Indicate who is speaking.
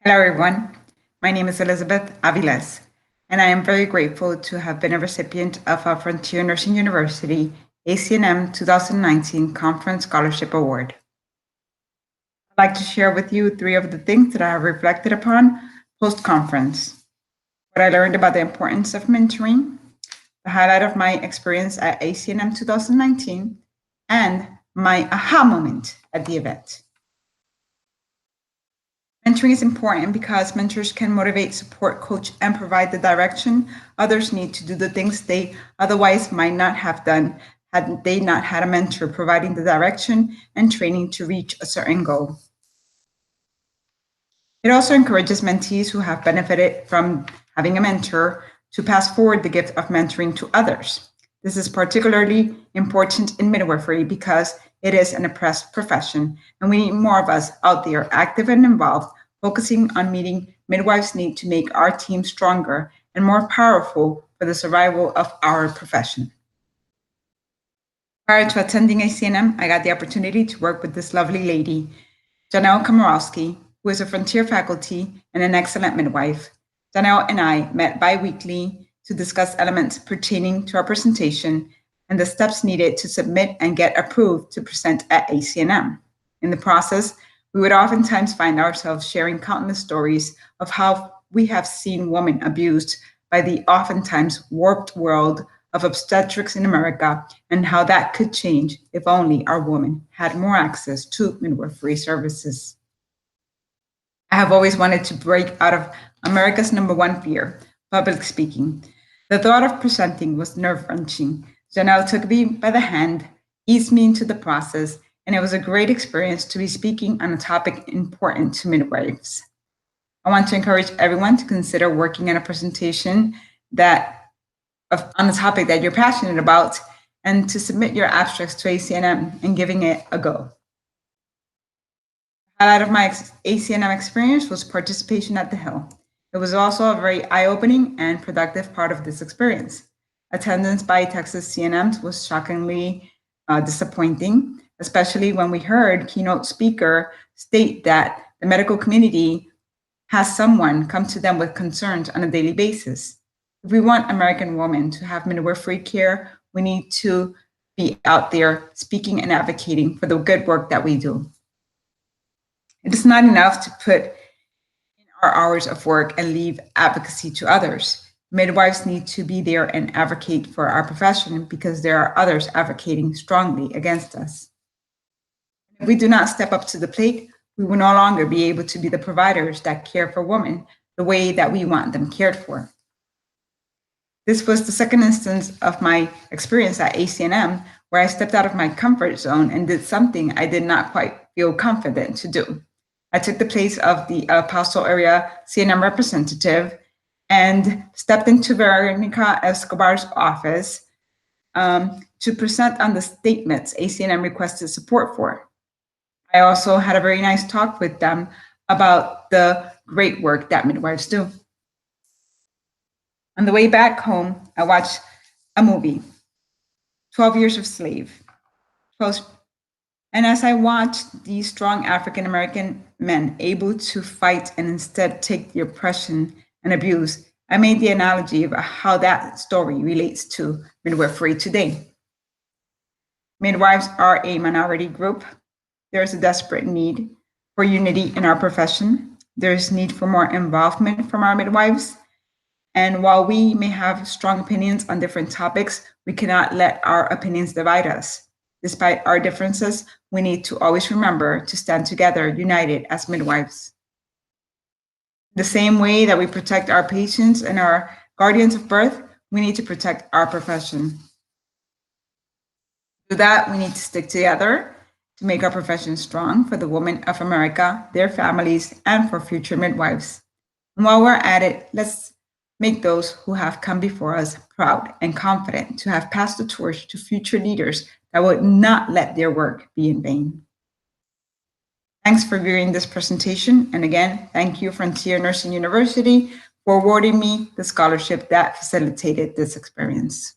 Speaker 1: Hello, everyone. My name is Elizabeth Aviles, and I am very grateful to have been a recipient of a Frontier Nursing University ACNM 2019 Conference Scholarship Award. I'd like to share with you 3 of the things that I have reflected upon post-conference. What I learned about the importance of mentoring, the highlight of my experience at ACNM 2019, and my aha moment at the event. Mentoring is important because mentors can motivate, support, coach, and provide the direction others need to do the things they otherwise might not have done had they not had a mentor providing the direction and training to reach a certain goal. It also encourages mentees who have benefited from having a mentor to pass forward the gift of mentoring to others. This is particularly important in midwifery because it is an oppressed profession, and we need more of us out there active and involved, focusing on meeting midwives' need to make our team stronger and more powerful for the survival of our profession. Prior to attending ACNM, I got the opportunity to work with this lovely lady, Janelle Komorowski, who is a Frontier faculty and an excellent midwife. Janelle and I met bi-weekly to discuss elements pertaining to our presentation and the steps needed to submit and get approved to present at ACNM. In the process, we would oftentimes find ourselves sharing countless stories of how we have seen women abused by the oftentimes warped world of obstetrics in America and how that could change if only our women had more access to midwifery services. I have always wanted to break out of America's #1 fear, public speaking. The thought of presenting was nerve-wrenching. Janelle took me by the hand, eased me into the process, and it was a great experience to be speaking on a topic important to midwives. I want to encourage everyone to consider working on a presentation on a topic that you're passionate about and to submit your abstracts to ACNM and giving it a go. The highlight of my ACNM experience was participation at the Hill. It was also a very eye-opening and productive part of this experience. Attendance by Texas CNMs was shockingly disappointing, especially when we heard keynote speaker state that the medical community has someone come to them with concerns on a daily basis. If we want American women to have midwifery care, we need to be out there speaking and advocating for the good work that we do. It is not enough to put in our hours of work and leave advocacy to others. Midwives need to be there and advocate for our profession because there are others advocating strongly against us. If we do not step up to the plate, we will no longer be able to be the providers that care for women the way that we want them cared for. This was the second instance of my experience at ACNM where I stepped out of my comfort zone and did something I did not quite feel confident to do. I took the place of the El Paso area CNM representative and stepped into Veronica Escobar's office to present on the statements ACNM requested support for. I also had a very nice talk with them about the great work that midwives do. On the way back home, I watched a movie, 12 Years a Slave. And as I watched these strong African-American men able to fight and instead take the oppression and abuse, I made the analogy of how that story relates to midwifery today. Midwives are a minority group. There is a desperate need for unity in our profession. There is need for more involvement from our midwives. And while we may have strong opinions on different topics, we cannot let our opinions divide us. Despite our differences, we need to always remember to stand together, united as midwives. The same way that we protect our patients and our guardians of birth, we need to protect our profession. To do that, we need to stick together to make our profession strong for the women of America, their families, and for future midwives. And while we're at it, let's make those who have come before us proud and confident to have passed the torch to future leaders that would not let their work be in vain. Thanks for viewing this presentation. And again, thank you, Frontier Nursing University, for awarding me the scholarship that facilitated this experience.